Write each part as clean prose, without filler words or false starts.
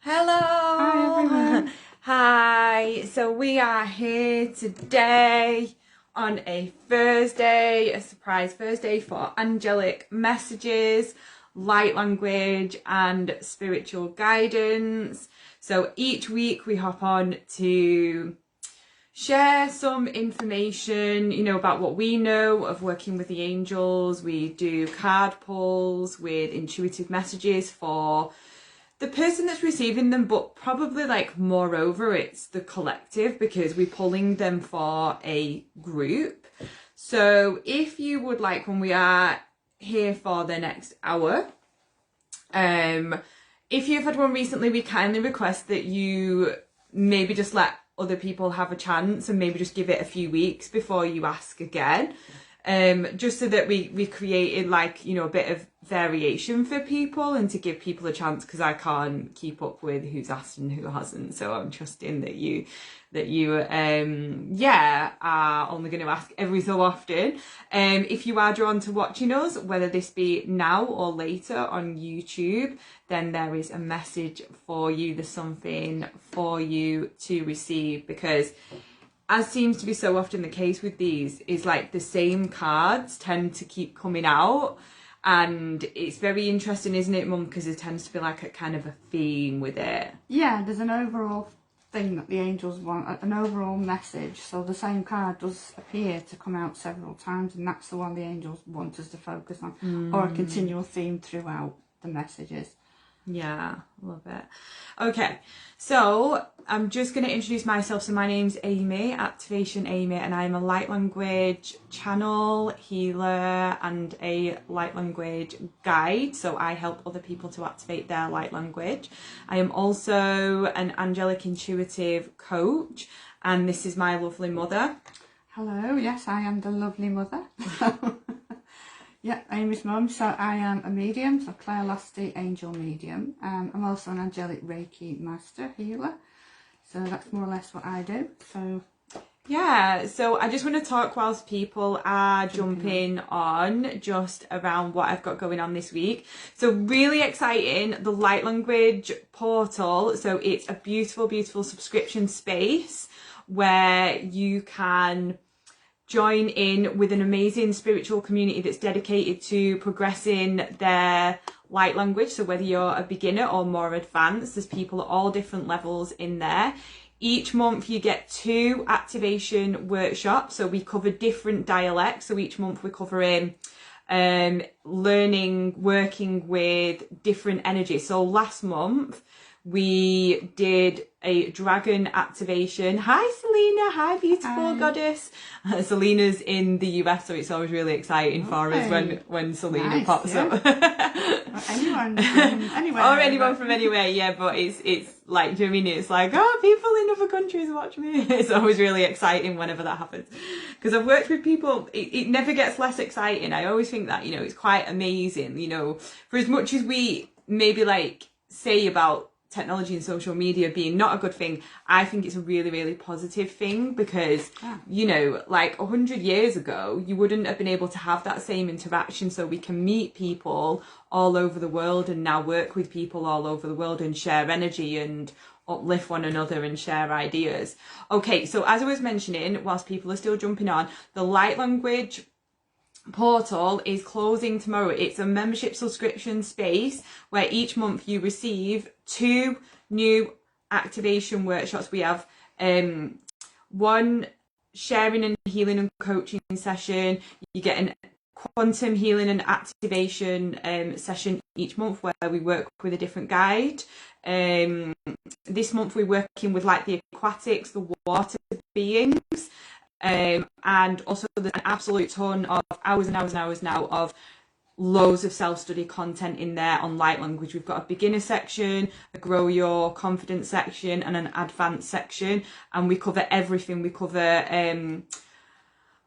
Hello! Hi everyone! Hi! So we are here today on a Thursday, a surprise Thursday for angelic messages, light language and spiritual guidance. So each week we hop on to share some information, about what we know of working with the angels. We do card pulls with intuitive messages for the person that's receiving them, but probably moreover it's the collective, because we're pulling them for a group. So if you would like, when we are here for the next hour, if you've had one recently, we kindly request that you maybe just let other people have a chance and maybe just give it a few weeks before you ask again. Just so that we created a bit of variation for people and to give people a chance, because I can't keep up with who's asked and who hasn't. So I'm trusting that you are only going to ask every so often. If you are drawn to watching us, whether this be now or later on YouTube, then there is a message for you. There's something for you to receive, because as seems to be so often the case with these, is the same cards tend to keep coming out. And it's very interesting, isn't it, Mum? Because there tends to be a kind of a theme with it. Yeah, there's an overall thing that the angels want, an overall message. So the same card does appear to come out several times, and that's the one the angels want us to focus on, or a continual theme throughout the messages. Yeah, love it. Okay, so I'm just going to introduce myself. So my name's Amy, Activation Amy, and I'm a light language channel, healer and a light language guide. So I help other people to activate their light language. I am also an angelic intuitive coach, and this is my lovely mother. Hello, yes, I am the lovely mother. Yeah, Amy's mum. So I am a medium, so Clare the angel medium. I'm also an Angelic Reiki Master healer. So that's more or less what I do. So yeah, so I just want to talk whilst people are jumping on just around what I've got going on this week. So really exciting, the light language portal. So it's a beautiful, beautiful subscription space where you can join in with an amazing spiritual community that's dedicated to progressing their light language. So whether you're a beginner or more advanced, there's people at all different levels in there. Each month you get 2 activation workshops. So we cover different dialects. So each month we're covering learning, working with different energies. So last month we did a dragon activation. Hi Selena, hi beautiful goddess. Selena's in the US, so it's always really exciting for us when Selena pops up. Anyone from anywhere. Or anyone from anywhere, yeah, but it's do you know what I mean? It's people in other countries watch me. It's always really exciting whenever that happens. Because I've worked with people, it never gets less exciting. I always think that, it's quite amazing, for as much as we maybe say about technology and social media being not a good thing, I think it's a really, really positive thing, because 100 years ago you wouldn't have been able to have that same interaction. So we can meet people all over the world and now work with people all over the world and share energy and uplift one another and share ideas. Okay, so as I was mentioning, whilst people are still jumping on, the light language portal is closing tomorrow. It's a membership subscription space where each month you receive 2 new activation workshops. We have one sharing and healing and coaching session. You get an quantum healing and activation session each month where we work with a different guide. This month we're working with the aquatics, the water beings. And also there's an absolute ton of hours and hours and hours now of loads of self-study content in there on light language. We've got a beginner section, a grow your confidence section, and an advanced section, and we cover everything. We cover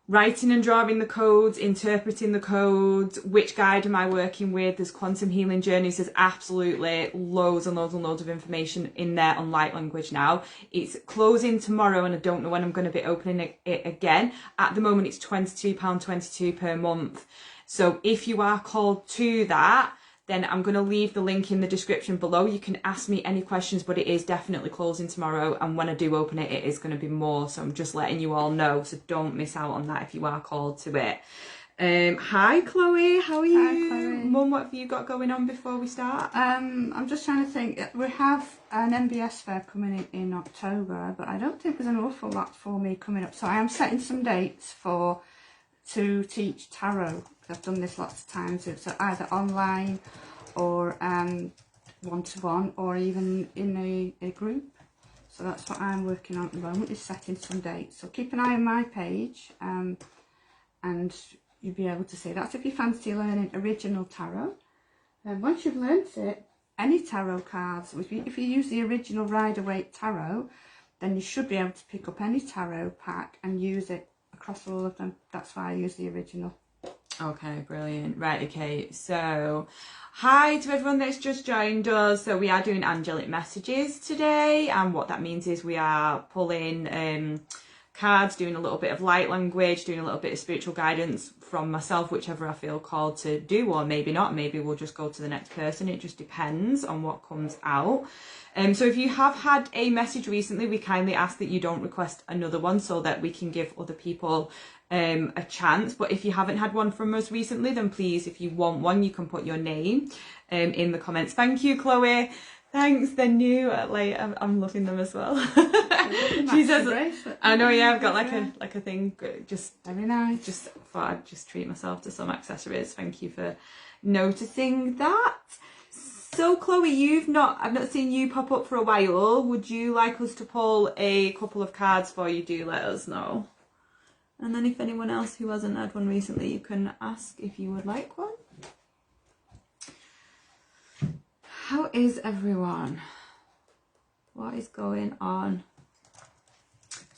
writing and drawing the codes, interpreting the codes, which guide am I working with, there's quantum healing journeys, there's absolutely loads and loads and loads of information in there on light language now. It's closing tomorrow and I don't know when I'm going to be opening it again. At the moment it's £22.22 per month. So if you are called to that, then I'm going to leave the link in the description below. You can ask me any questions, but it is definitely closing tomorrow. And when I do open it, it is going to be more. So I'm just letting you all know. So don't miss out on that if you are called to it. Hi Chloe, how are you? Hi, Chloe. Mum, what have you got going on before we start? I'm just trying to think. We have an MBS fair coming in October, but I don't think there's an awful lot for me coming up. So I am setting some dates to teach tarot. I've done this lots of times. It's either online or one-to-one, or even in a group. So that's what I'm working on at the moment, is setting some dates. So keep an eye on my page, and you'll be able to see. That's if you fancy learning original tarot. And once you've learnt it, any tarot cards, if you use the original Rider-Waite tarot, then you should be able to pick up any tarot pack and use it across all of them. That's why I use the original. Okay, brilliant. Right, okay, so hi to everyone that's just joined us. So we are doing angelic messages today, and what that means is we are pulling cards, doing a little bit of light language, doing a little bit of spiritual guidance from myself, whichever I feel called to do, or maybe not. Maybe we'll just go to the next person. It just depends on what comes out. So if you have had a message recently, we kindly ask that you don't request another one so that we can give other people a chance. But if you haven't had one from us recently, then please, if you want one, you can put your name in the comments. Thank you, Chloe. Thanks, they're new. Like, I'm loving them as well. She says, I know, yeah, I've got like a thing. Just very nice. Just thought I'd just treat myself to some accessories. Thank you for noticing that. So Chloe, I've not seen you pop up for a while. Would you like us to pull a couple of cards for you? Do let us know. And then if anyone else who hasn't had one recently, you can ask if you would like one. How is everyone? What is going on?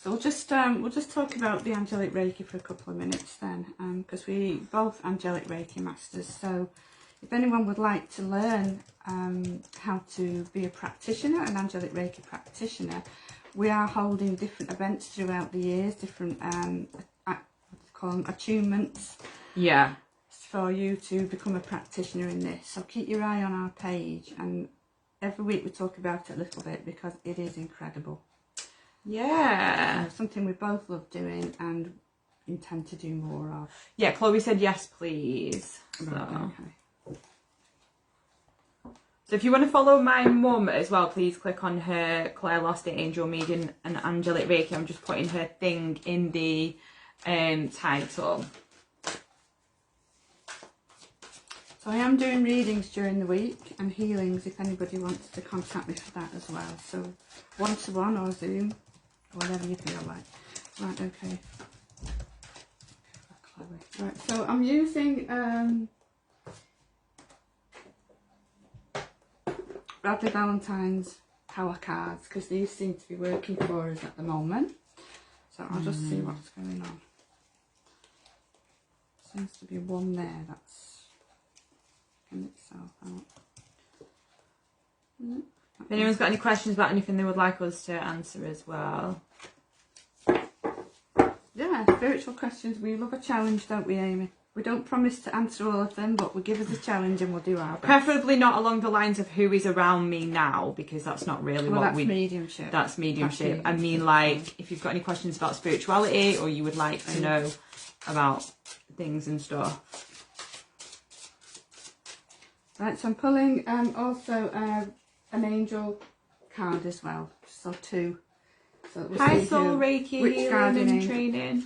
So we'll just talk about the Angelic Reiki for a couple of minutes then, because we both Angelic Reiki Masters. So if anyone would like to learn how to be a practitioner, an Angelic Reiki practitioner, we are holding different events throughout the years, different call them attunements. Yeah. For you to become a practitioner in this. So keep your eye on our page, and every week we talk about it a little bit because it is incredible. Yeah. Something we both love doing and intend to do more of. Yeah, Chloe said yes, please. Right, okay. So if you want to follow my mum as well, please click on her Clare Lost It Angel Medium and Angelic Reiki. I'm just putting her thing in the title. So I am doing readings during the week and healings if anybody wants to contact me for that as well. So one-to-one or Zoom, whatever you feel like. Right, okay. Right, so I'm using Bradley Valentine's power cards because these seem to be working for us at the moment. So I'll just see what's going on. Seems to be one there that's itself out. If anyone's got any questions about anything they would like us to answer as well. Yeah, spiritual questions. We love a challenge, don't we, Amy? We don't promise to answer all of them, but we give us a challenge and we'll do our best. Preferably not along the lines of who is around me now, because that's not really what that's mediumship. That's mediumship. I mean, like, if you've got any questions about spirituality or you would like to know about things and stuff. Right, so I'm pulling also an angel card as well. So two. So we'll Hi Soul Reiki Healing and angel. Training.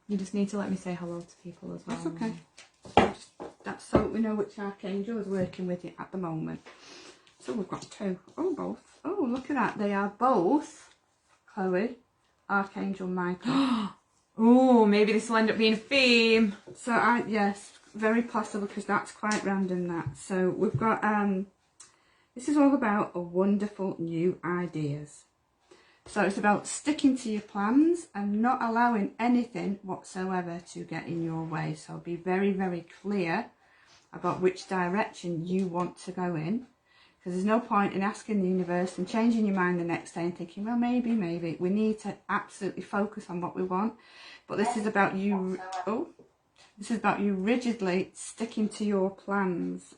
You just need to let me say hello to people as well. That's okay. That's so we know which archangel is working with you at the moment. So we've got two. Oh, both. Oh, look at that. They are both, Chloe, Archangel Michael. Oh, maybe this will end up being a theme. So yes, very possible because that's quite random that. So we've got, this is all about a wonderful new ideas. So it's about sticking to your plans and not allowing anything whatsoever to get in your way. So be very, very clear about which direction you want to go in. Because there's no point in asking the universe and changing your mind the next day and thinking, well, maybe, maybe. We need to absolutely focus on what we want. But this is about you. Oh, This is about you rigidly sticking to your plans.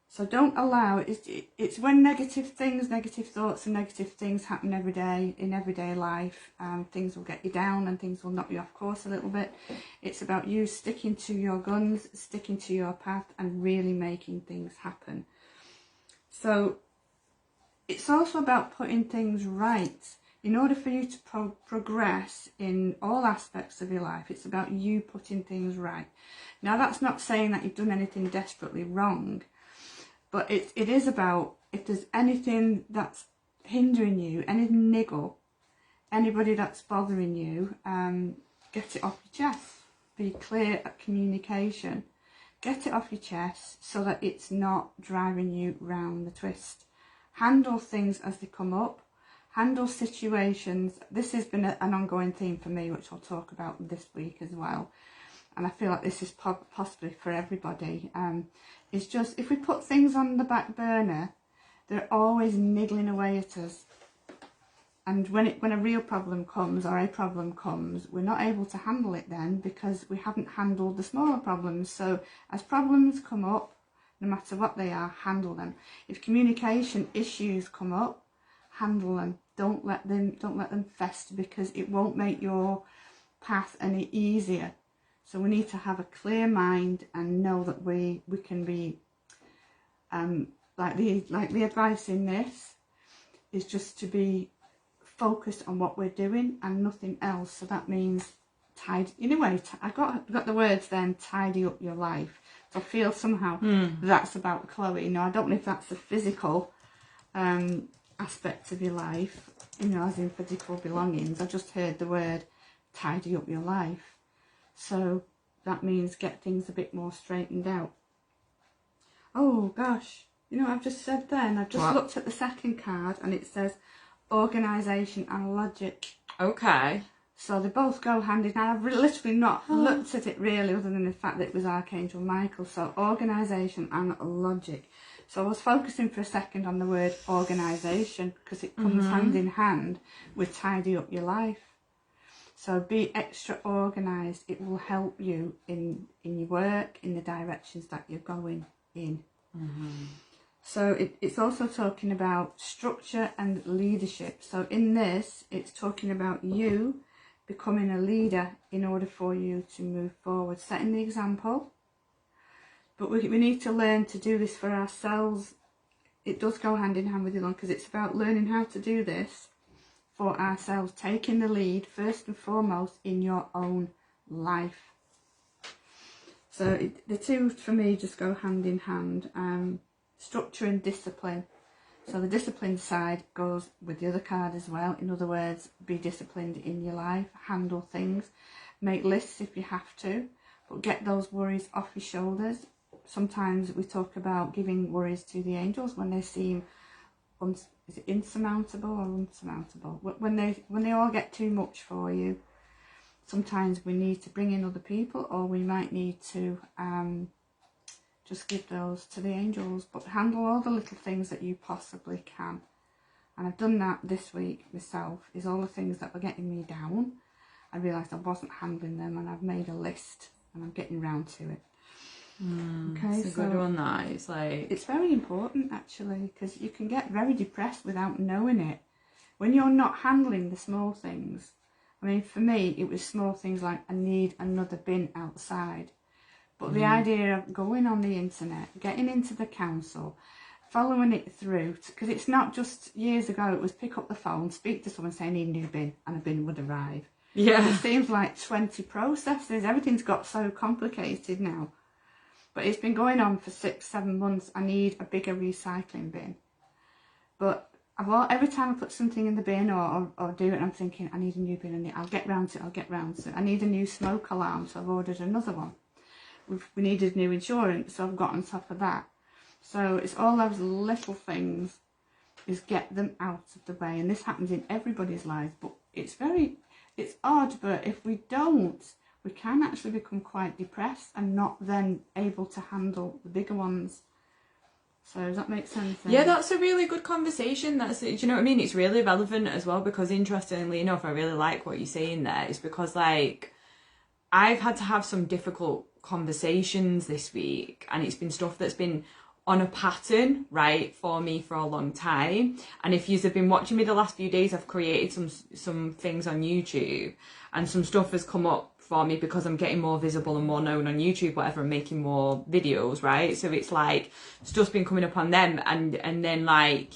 So don't allow, it's when negative thoughts and negative things happen every day, in everyday life, things will get you down and things will knock you off course a little bit. It's about you sticking to your guns, sticking to your path and really making things happen. So it's also about putting things right. In order for you to progress in all aspects of your life, it's about you putting things right. Now that's not saying that you've done anything desperately wrong, but it is about, if there's anything that's hindering you, any niggle, anybody that's bothering you, get it off your chest. Be clear at communication. Get it off your chest so that it's not driving you round the twist. Handle things as they come up. Handle situations. This has been an ongoing theme for me, which I'll talk about this week as well. And I feel like this is possibly for everybody. It's just, if we put things on the back burner, they're always niggling away at us. And when a real problem comes, or a problem comes, we're not able to handle it then because we haven't handled the smaller problems. So as problems come up, no matter what they are, handle them. If communication issues come up, handle them. Don't let them fester, because it won't make your path any easier. So we need to have a clear mind and know that we can be, like the advice in this is just to be focused on what we're doing and nothing else. So that means I got the words then, tidy up your life. So I feel somehow that's about Chloe. I don't know if that's a physical aspect of your life, as in physical belongings. I just heard the word tidy up your life. So that means get things a bit more straightened out. Oh gosh, I've just said then, I've just looked at the second card and it says organisation and logic. Okay. So they both go hand in hand. I've literally not looked at it really, other than the fact that it was Archangel Michael. So organisation and logic. So I was focusing for a second on the word organisation because it comes hand in hand with tidy up your life. So be extra organised. It will help you in your work, in the directions that you're going in. So it's also talking about structure and leadership. So in this, it's talking about you becoming a leader in order for you to move forward, setting the example. But we need to learn to do this for ourselves. It does go hand in hand with the other one, because it's about learning how to do this for ourselves, taking the lead first and foremost in your own life. So the two for me just go hand in hand. Structure and discipline. So the discipline side goes with the other card as well. In other words, be disciplined in your life, handle things, make lists if you have to, but get those worries off your shoulders. Sometimes we talk about giving worries to the angels when they seem is it insurmountable or unsurmountable? When they all get too much for you, sometimes we need to bring in other people, or we might need to just give those to the angels, but handle all the little things that you possibly can. And I've done that this week myself, is all the things that were getting me down. I realised I wasn't handling them, and I've made a list and I'm getting round to it. Okay, it's a good one, that. It's very important actually, because you can get very depressed without knowing it. When you're not handling the small things. I mean, for me, it was small things like I need another bin outside. But the idea of going on the internet, getting into the council, following it through, because it's not just years ago, it was pick up the phone, speak to someone, say I need a new bin, and a bin would arrive. Yeah. It seems like 20 processes. Everything's got so complicated now. But it's been going on for 6-7 months. I need a bigger recycling bin. But every time I put something in the bin or do it, I'm thinking, I need a new bin. I'll get round to it. I need a new smoke alarm, so I've ordered another one. We needed new insurance, so I've got on top of that. So it's all those little things, is get them out of the way. And this happens in everybody's lives, but it's odd, but if we don't, we can actually become quite depressed and not then able to handle the bigger ones. So does that make sense? Yeah, that's a really good conversation. Do you know what I mean? It's really relevant as well, because interestingly enough, I really like what you're saying there. It's because, like, I've had to have some difficult conversations this week, and it's been stuff that's been on a pattern, right, for me for a long time. And if you have been watching me the last few days, I've created some things on YouTube, and some stuff has come up for me because I'm getting more visible and more known on YouTube, whatever, I'm making more videos, right? So it's like stuff's been coming up on them, and then like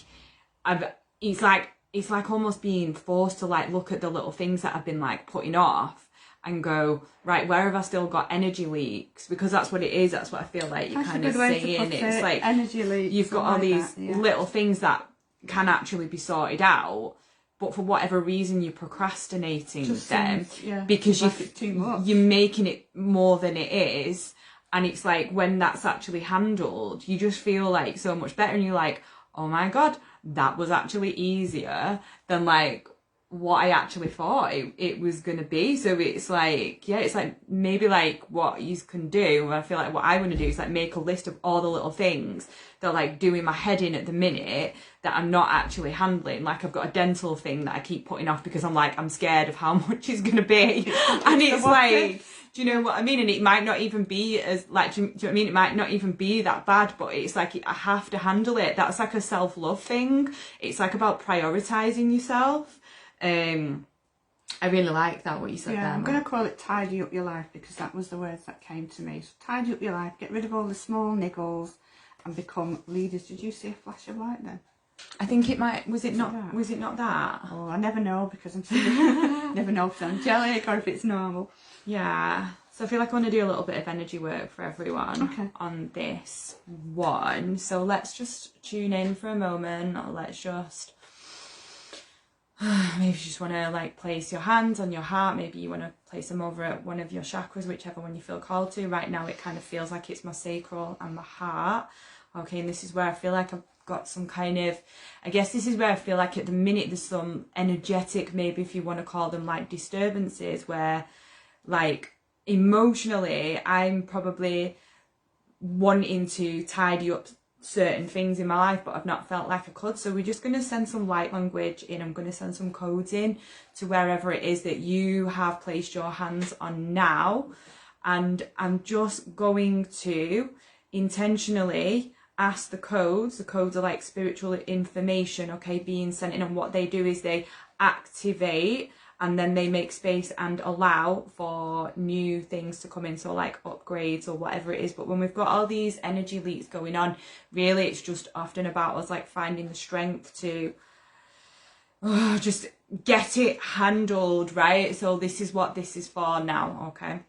it's like almost being forced to like look at the little things that I've been like putting off and go, right, where have I still got energy leaks? Because that's what it is. That's what I feel like you're kind of saying. It's like energy leaks. You've got all these little things that can actually be sorted out, but for whatever reason you're procrastinating them because you're making it more than it is. And it's like when that's actually handled, you just feel like so much better, and you're like, oh my God, that was actually easier than like what I actually thought it was going to be. So it's like, yeah, it's like maybe like what you can do, and I feel like what I want to do is like make a list of all the little things that are like doing my head in at the minute that I'm not actually handling. Like I've got a dental thing that I keep putting off because I'm scared of how much it's going to be. And it's like, do you know what I mean? And it might not even be as like, do you know what I mean? It might not even be that bad, but it's like I have to handle it. That's like a self-love thing. It's like about prioritizing yourself. I really like that, what you said there. I'm going to call it tidy up your life, because that was the words that came to me. So tidy up your life, get rid of all the small niggles and become leaders. Did you see a flash of light then? I think it might, was it not that? Oh, I never know, because I'm never know if it's angelic or if it's normal. Yeah. So I feel like I want to do a little bit of energy work for everyone on this one. So let's just tune in for a moment. Let's just maybe you just want to like place your hands on your heart. Maybe you want to place them over at one of your chakras, whichever one you feel called to. Right now it kind of feels like it's my sacral and my heart. Okay, and this is where I feel like I've got some kind of, I guess this is where I feel like at the minute there's some energetic, maybe if you want to call them like disturbances, where like emotionally I'm probably wanting to tidy up certain things in my life, but I've not felt like I could. So we're just going to send some light language in. I'm going to send some codes in to wherever it is that you have placed your hands on now, and I'm just going to intentionally ask the codes. The codes are like spiritual information, okay, being sent in, and what they do is they activate and then they make space and allow for new things to come in, so like upgrades or whatever it is. But when we've got all these energy leaks going on, really it's just often about us like finding the strength to just get it handled, right? So this is what this is for now, okay?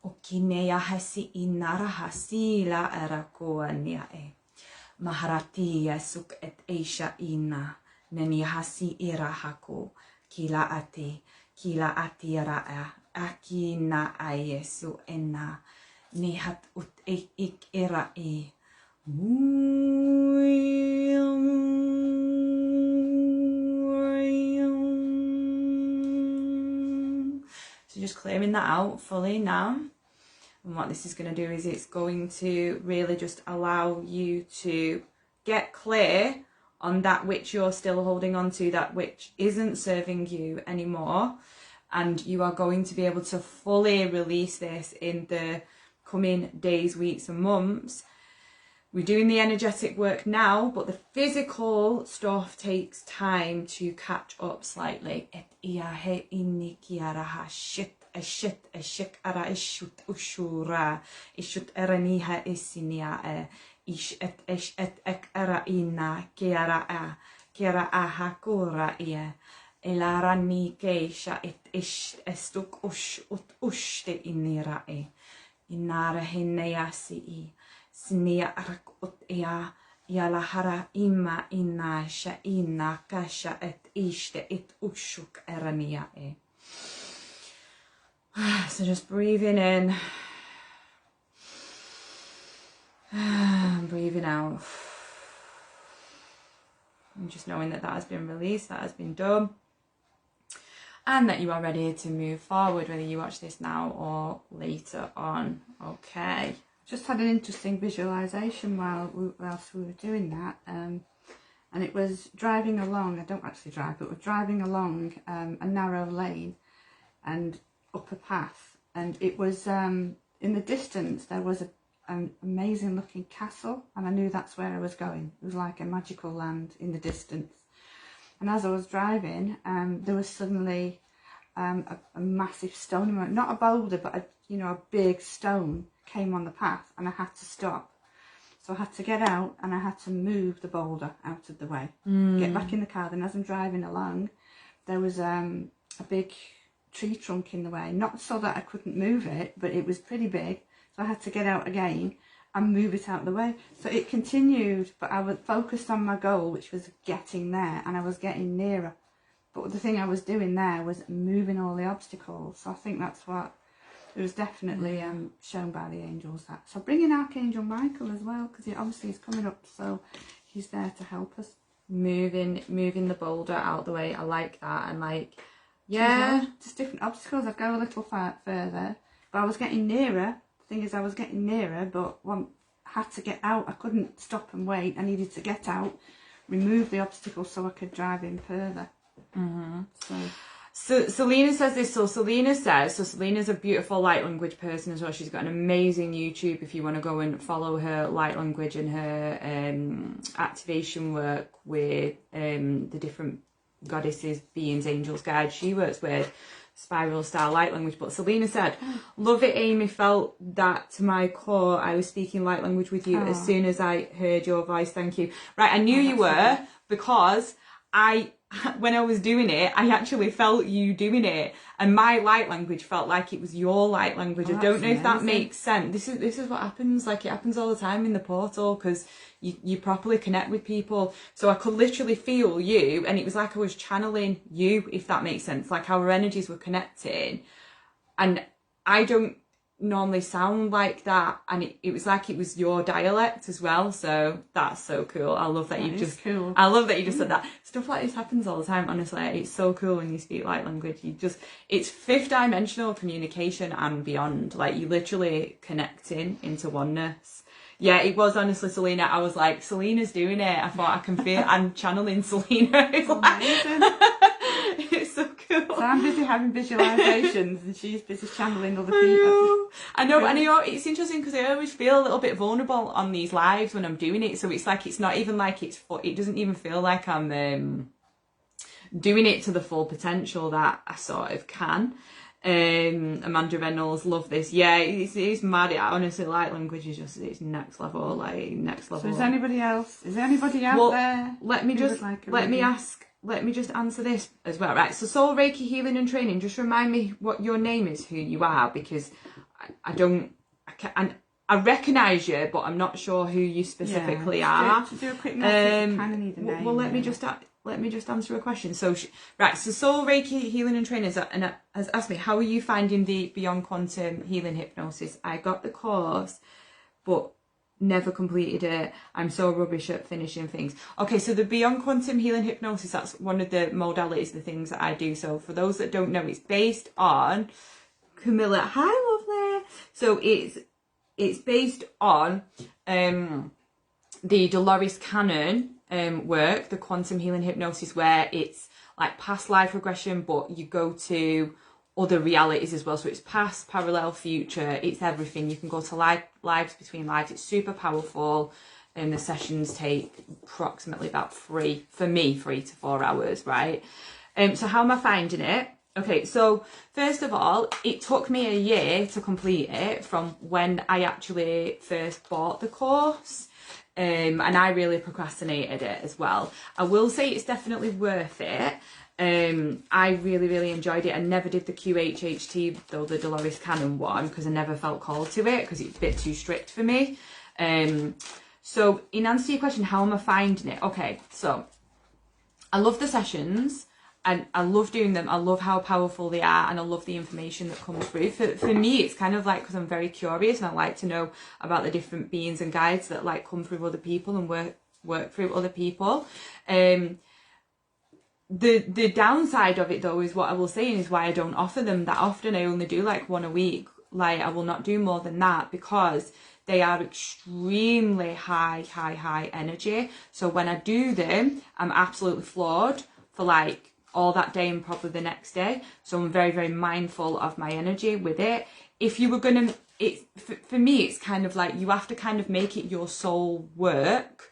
Okineya hasi inara hasi la erakoania e. Maharatia suk et eisha ina. Neni hasi ira hako. Kila ati ra'a. Akina ayesu ena. Nihat ut ik ira e. So just clearing that out fully now. And what this is going to do is it's going to really just allow you to get clear on that which you're still holding on to, that which isn't serving you anymore. And you are going to be able to fully release this in the coming days, weeks and months. We're doing the energetic work now, but the physical stuff takes time to catch up slightly. Et iahe inni kiaraha shit. Ashik ara ishut ushura ishut eraniha isinia ish et ek ara ina kiara hakura ia elarani keisha et ish estuk ut ushte inira inara hinayasi sinia arak ut ia yalahara ima ina sha ina kasha et ishte it ushuk erania So just breathing in, breathing out. And just knowing that that has been released, that has been done, and that you are ready to move forward, whether you watch this now or later on. Okay. Just had an interesting visualization whilst we were doing that, and it was driving along. I don't actually drive, but we're driving along a narrow lane and up a path, and it was in the distance there was an amazing looking castle, and I knew that's where I was going. It was like a magical land in the distance. And as I was driving, there was suddenly a massive stone, not a boulder, but a big stone came on the path, and I had to stop. So I had to get out, and I had to move the boulder out of the way, get back in the car. Then as I'm driving along, there was a big tree trunk in the way, not so that I couldn't move it, but it was pretty big. So I had to get out again and move it out of the way. So it continued, but I was focused on my goal, which was getting there, and I was getting nearer. But the thing I was doing there was moving all the obstacles. So I think that's what it was definitely shown by the angels. That. So bring in Archangel Michael as well, because he obviously is coming up, so he's there to help us. Moving the boulder out the way. I like that. And like, yeah, just different obstacles. I'd go a little further, but I was getting nearer. The thing is, I was getting nearer, but I had to get out. I couldn't stop and wait. I needed to get out, remove the obstacle so I could drive in further. So Selena says this. Selena's a beautiful light language person as well. She's got an amazing YouTube if you want to go and follow her light language and her activation work with the different goddesses, beings, angels, guides she works with, spiral style light language. But Selena said, love it, Amy, felt that to my core. I was speaking light language with you as soon as I heard your voice. Thank you. Right, I knew you were, because when I was doing it, I actually felt you doing it, and my light language felt like it was your light language. I don't know if that makes sense. This is what happens. Like, it happens all the time in the portal, because you properly connect with people. So I could literally feel you, and it was like I was channeling you, if that makes sense. Like, our energies were connecting, and I don't normally sound like that, and it was like it was your dialect as well. So that's so cool. I love that I love that you just said that. Stuff like this happens all the time, honestly. It's so cool when you speak light language. It's fifth dimensional communication and beyond. Like, you literally connecting into oneness. Yeah, it was, honestly, Selena. I was like, Selena's doing it. I thought, I can feel I'm channeling Selena. It's amazing. It's so cool. So I'm busy having visualizations, and she's busy channeling other people. I know, and it's interesting because I always feel a little bit vulnerable on these lives when I'm doing it. So it's like, it's not even like it doesn't even feel like I'm doing it to the full potential that I sort of can. Amanda Reynolds, love this. Yeah, it's mad. Honestly, light language is just, it's next level, like next level. So is anybody else? Is there anybody out there? Let me just answer this as well, right? So Soul Reiki Healing and Training, just remind me what your name is, who you are, because I recognise you, but I'm not sure who you specifically are. To do a quick message, you kind of need a name. Well, let me just answer a question. So Soul Reiki Healing and Training has asked me, how are you finding the Beyond Quantum Healing Hypnosis? I got the course, but never completed it. I'm so rubbish at finishing things. Okay, so the Beyond Quantum Healing Hypnosis, that's one of the modalities, the things that I do. So for those that don't know, it's based on Camilla. Hi, lovely. So it's based on the Dolores Cannon work, the quantum healing hypnosis, where it's like past life regression, but you go to other realities as well. So it's past, parallel, future, it's everything. You can go to lives between lives. It's super powerful, and the sessions take approximately about 3 to 4 hours, right? So how am I finding it? Okay, so first of all, it took me a year to complete it from when I actually first bought the course. And I really procrastinated it as well. I will say it's definitely worth it. I really, really enjoyed it. I never did the QHHT, though, the Dolores Cannon one, because I never felt called to it, because it's a bit too strict for me. So in answer to your question, how am I finding it? Okay, so I love the sessions. And I love doing them. I love how powerful they are, and I love the information that comes through. For me, it's kind of like, because I'm very curious and I like to know about the different beings and guides that like come through other people and work work through other people. The downside of it though is what I will say is why I don't offer them that often. I only do like one a week. Like I will not do more than that because they are extremely high energy. So when I do them, I'm absolutely floored for like all that day and probably the next day. So I'm very, very mindful of my energy with it. If you were gonna, for me, it's kind of like you have to kind of make it your soul work,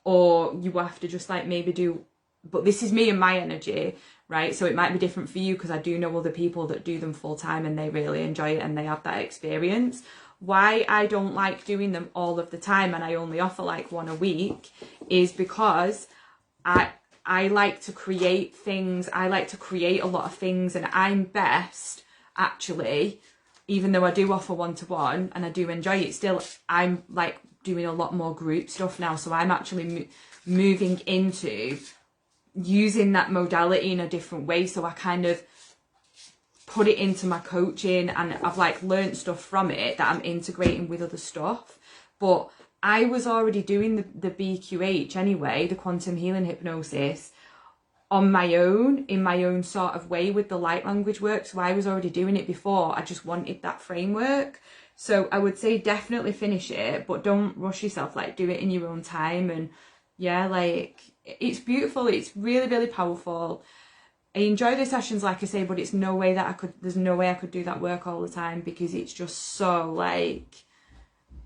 or you have to just like maybe do, but this is me and my energy, right? So it might be different for you because I do know other people that do them full time and they really enjoy it and they have that experience. Why I don't like doing them all of the time and I only offer like one a week is because I like to create things. I like to create a lot of things, and I'm best actually, even though I do offer one-to-one and I do enjoy it still, I'm like doing a lot more group stuff now. So I'm actually moving into using that modality in a different way. So I kind of put it into my coaching and I've like learned stuff from it that I'm integrating with other stuff. But I was already doing the BQH anyway, the quantum healing hypnosis, on my own, in my own sort of way with the light language work. So I was already doing it before. I just wanted that framework. So I would say definitely finish it, but don't rush yourself. Like do it in your own time. And yeah, like it's beautiful. It's really, really powerful. I enjoy the sessions, like I say, but it's no way that I could, there's no way I could do that work all the time because it's just so like,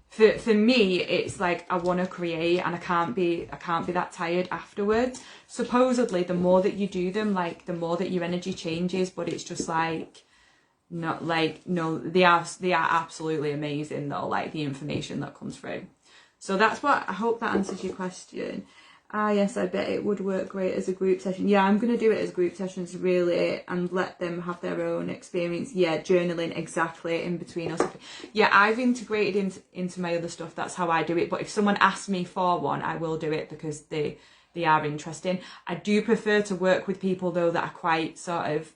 for me, it's like I want to create and I can't be that tired afterwards. Supposedly, the more that you do them, like the more that your energy changes, but it's just like, not like, no, they are absolutely amazing though, like the information that comes through. So that's what, I hope that answers your question. Ah, yes, I bet it would work great as a group session. Yeah, I'm going to do it as group sessions, really, and let them have their own experience. Yeah, journaling, exactly, in between us. Yeah, I've integrated into my other stuff. That's how I do it. But if someone asks me for one, I will do it because they are interesting. I do prefer to work with people, though, that are quite sort of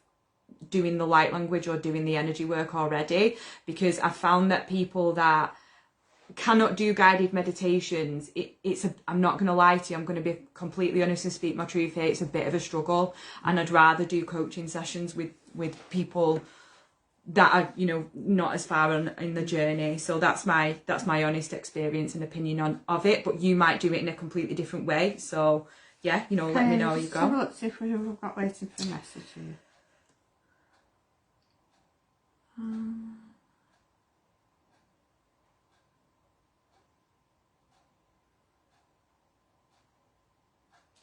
doing the light language or doing the energy work already, because I've found that people that cannot do guided meditations, I'm not going to lie to you, I'm going to be completely honest and speak my truth here, it's a bit of a struggle, and I'd rather do coaching sessions with people that are, you know, not as far in the journey. So that's my honest experience and opinion of it, but you might do it in a completely different way. So yeah, you know, let me know how you go. Have a look, see if we've got waiting for a message here.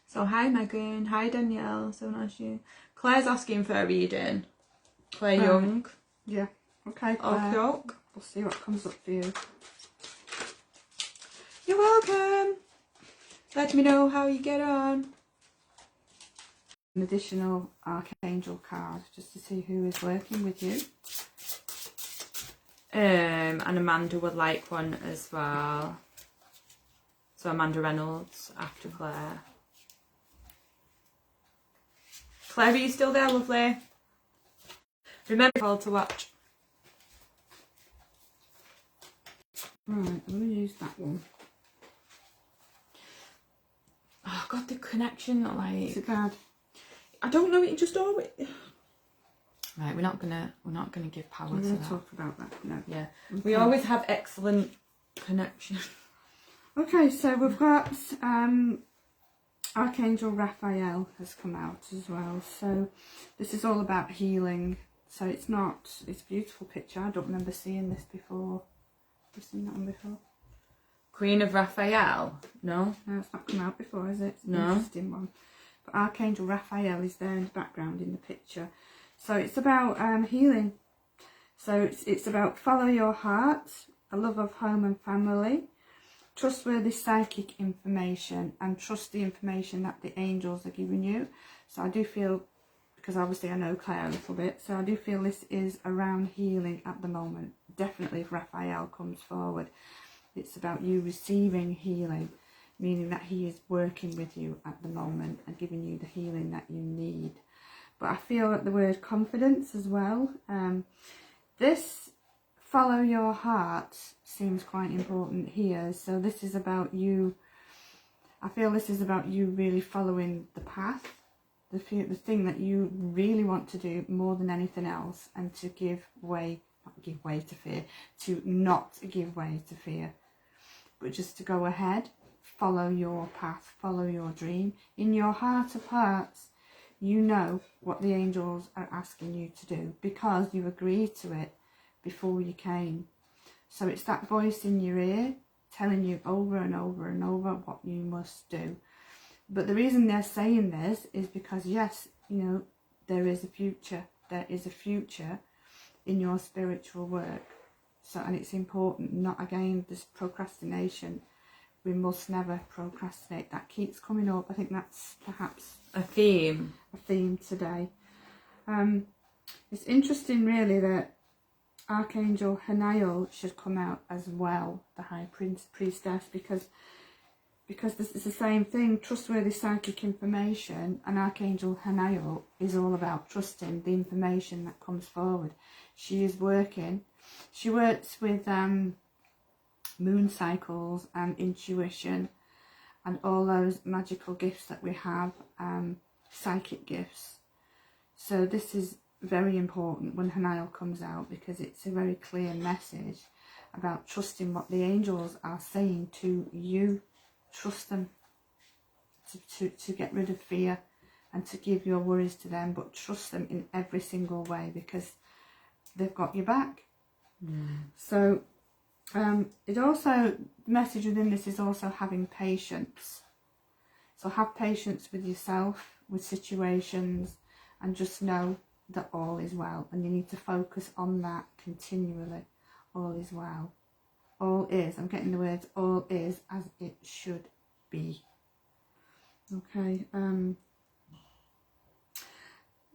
So hi Megan, hi Danielle, so nice you. Claire's asking for a reading. Claire Young. Yeah, okay Claire. Okay. We'll see what comes up for you. You're welcome. Let me know how you get on. An additional Archangel card just to see who is working with you. And Amanda would like one as well. So Amanda Reynolds after Claire. Claire, are you still there, lovely? Remember all to watch. Right, I'm going to use that one. Oh God, the connection, like... Is it bad? I don't know, it just always... Right, we're not gonna give power to that. We're going to talk about that, no. Yeah, okay. We always have excellent connection. Okay, so we've got Archangel Raphael has come out as well. So this is all about healing. So it's a beautiful picture. I don't remember seeing this before. Have you seen that one before? Queen of Raphael? No? No, it's not come out before, is it? It's an No. interesting one. But Archangel Raphael is there in the background in the picture. So it's about healing. So it's about follow your heart, a love of home and family, trustworthy psychic information, and trust the information that the angels are giving you. So I do feel, because obviously I know Claire a little bit, so I do feel this is around healing at the moment. Definitely if Raphael comes forward, it's about you receiving healing, meaning that he is working with you at the moment and giving you the healing that you need. But I feel that the word confidence as well, this follow your heart seems quite important here. So this is about you, I feel this is about you really following the path, the thing that you really want to do more than anything else, and to not give way to fear, to not give way to fear, but just to go ahead, follow your path, follow your dream. In your heart of hearts, you know what the angels are asking you to do because you agreed to it before you came. So it's that voice in your ear telling you over and over and over what you must do. But the reason they're saying this is because, yes, you know, there is a future. There is a future in your spiritual work. So, and it's important, not again, this procrastination. We must never procrastinate. That keeps coming up. I think that's perhaps a theme today. It's interesting really that Archangel Hanael should come out as well, the High Priestess, because this is the same thing, trustworthy psychic information, and Archangel Hanael is all about trusting the information that comes forward. She works with moon cycles and intuition and all those magical gifts that we have, psychic gifts. So this is very important when Hanael comes out, because it's a very clear message about trusting what the angels are saying to you. Trust them to get rid of fear and to give your worries to them, but trust them in every single way because they've got your back. So it also, the message within this is also having patience. So have patience with yourself, with situations, and just know that all is well, and you need to focus on that continually. All is well. All is, I'm getting the words, all is as it should be. Okay,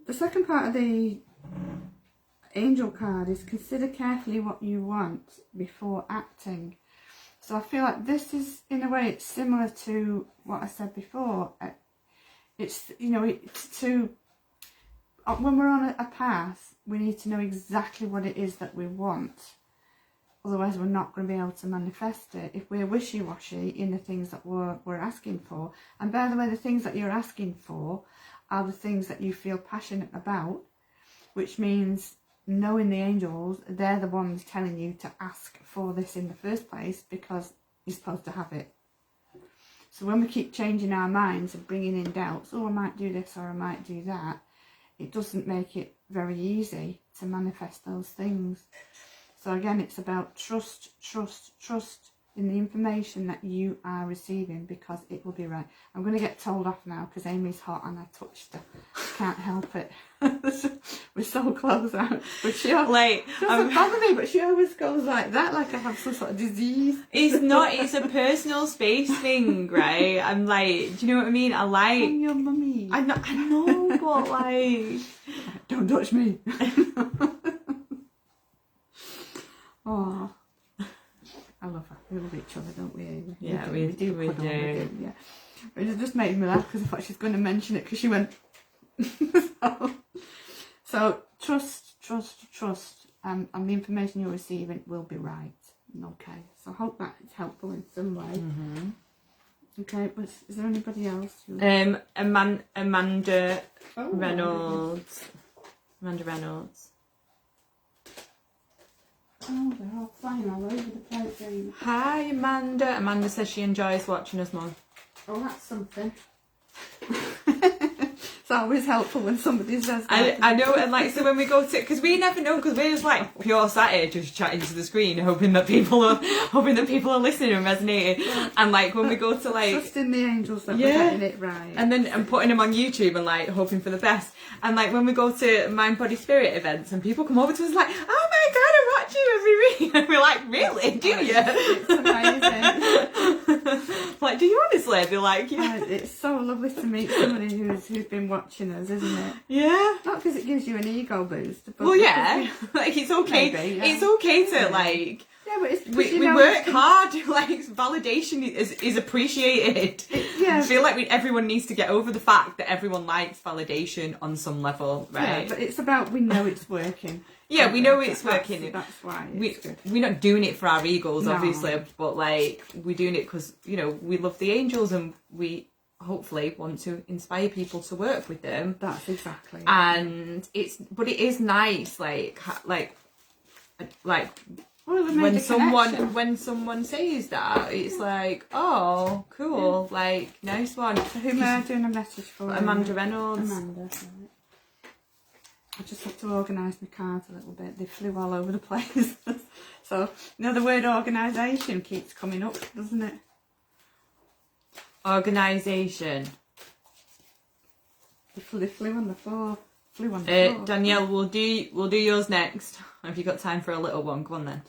the second part of the angel card is consider carefully what you want before acting. So I feel like this is, in a way, it's similar to what I said before. It's, you know, it's to, when we're on a path, we need to know exactly what it is that we want. Otherwise, we're not going to be able to manifest it. If we're wishy-washy in the things that we're asking for, and by the way, the things that you're asking for are the things that you feel passionate about, which means knowing the angels, they're the ones telling you to ask for this in the first place because you're supposed to have it. So when we keep changing our minds and bringing in doubts, oh, I might do this or I might do that, it doesn't make it very easy to manifest those things. So again, it's about trust in the information that you are receiving, because it will be right. I'm going to get told off now because Amy's hot and I touched her. Can't help it. We're so close out. But she doesn't bother me, but she always goes like that, like I have some sort of disease. It's not, it's a personal space thing, right? I'm like, do you know what I mean? I'm your mummy. I know, but like... Don't touch me. Oh, I love her. We love each other, don't we, Amy? Yeah, we do. Yeah. It just made me laugh because I thought she's going to mention it because she went. So trust, and the information you're receiving will be right. Okay, so I hope that is helpful in some way. Mm-hmm. Okay, but is there anybody else? Amanda Reynolds. Amanda Reynolds. Oh, they're all flying all over the place, Amy. Hi, Amanda. Amanda says she enjoys watching us more. Oh, that's something. It's always helpful when somebody says that. I know, and like, so when we go to, because we never know, because we're just like pure sat here just chatting to the screen, hoping that people are listening and resonating. Yeah. And like when we go to like trusting the angels that we're getting it right, and then and putting them on YouTube and like hoping for the best. And like when we go to Mind Body Spirit events and people come over to us like, oh my god, I watch you every week, and we're like, really? Do you? It's amazing. Like, do you honestly? They're like, yeah. It's so lovely to meet somebody who's been watching us, isn't it? Yeah. Not because it gives you an ego boost. But well, yeah. Like it's okay. Maybe, yeah. It's okay to like Yeah, but it's we work hard. Like, validation is appreciated. I feel like everyone needs to get over the fact that everyone likes validation on some level, right? Yeah, but it's about, we know it's working. Yeah, we know it's working. That's why it's good. We're not doing it for our egos, obviously, but like, we're doing it because, you know, we love the angels and we hopefully want to inspire people to work with them. That's exactly it. And it is nice, like when someone says that, it's like, oh, cool, like, nice one. So who am I doing a message for? Amanda Reynolds. Amanda, right. I just have to organise my cards a little bit. They flew all over the place. So, you know, the word organisation keeps coming up, doesn't it? Organisation. They flew on the floor. Danielle, we'll do yours next. Have you got time for a little one? Go on then.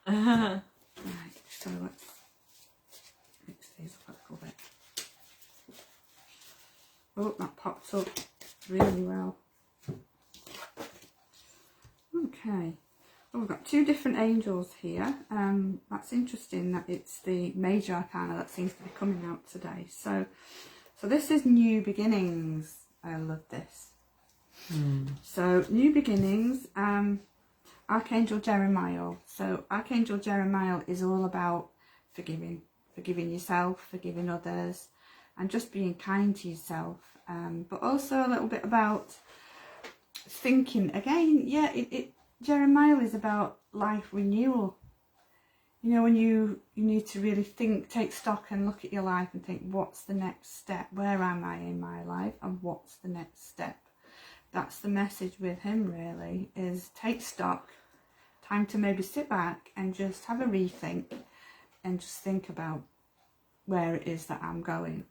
Right, so let's mix these up a little bit. Oh, that pops up really well. Okay. Well, we've got two different angels here. That's interesting that it's the major arcana that seems to be coming out today. So this is new beginnings. I love this. So new beginnings, Archangel Jeremiah. So Archangel Jeremiah is all about forgiving yourself, forgiving others, and just being kind to yourself. But also a little bit about thinking again. Yeah, Jeremiah is about life renewal. You know, when you need to really think, take stock and look at your life and think, what's the next step? Where am I in my life? And what's the next step? That's the message with him, really, is take stock, time to maybe sit back and just have a rethink and just think about where it is that I'm going.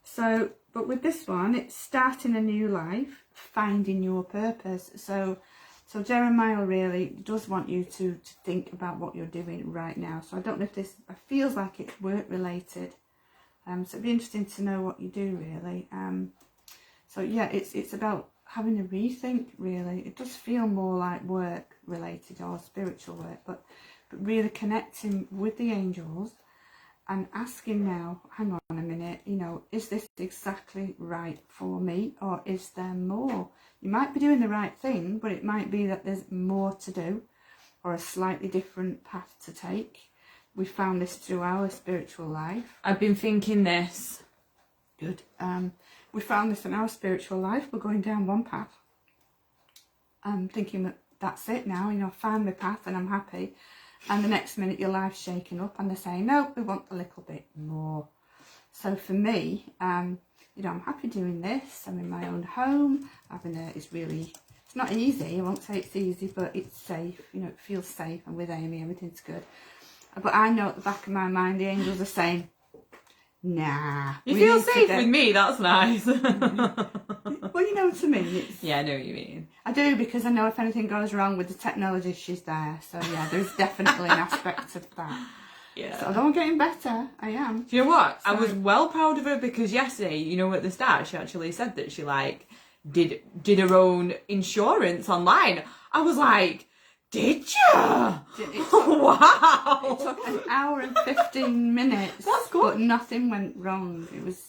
So, but with this one, it's starting a new life, finding your purpose. So Jeremiah really does want you to think about what you're doing right now. So I don't know if this feels like it's work related. So it'd be interesting to know what you do really. So yeah, it's about having a rethink really. It does feel more like work related or spiritual work, but really connecting with the angels and asking now, hang on a minute, you know, is this exactly right for me, or is there more? You might be doing the right thing, but it might be that there's more to do or a slightly different path to take. We found this through our spiritual life. I've been thinking this. Good. We found this in our spiritual life. We're going down one path. I'm thinking that that's it now, you know, I found my path and I'm happy. And the next minute your life's shaking up and they're saying, no, we want a little bit more. So for me, you know, I'm happy doing this. I'm in my own home. It's not easy. I won't say it's easy, but it's safe. You know, it feels safe. I'm with Amy. Everything's good. But I know at the back of my mind, the angels are saying, nah. You feel safe with me. That's nice. Well, you know, to me, it's... Yeah, I know what you mean. I do, because I know if anything goes wrong with the technology, she's there. So yeah, there's definitely an aspect of that. Yeah. So although I'm getting better, I am. Do you know what? So, I was well proud of her, because yesterday, you know, at the start, she actually said that she like did her own insurance online. I was like, did you? Wow. It took an hour and 15 minutes. That's good. But nothing went wrong. It was.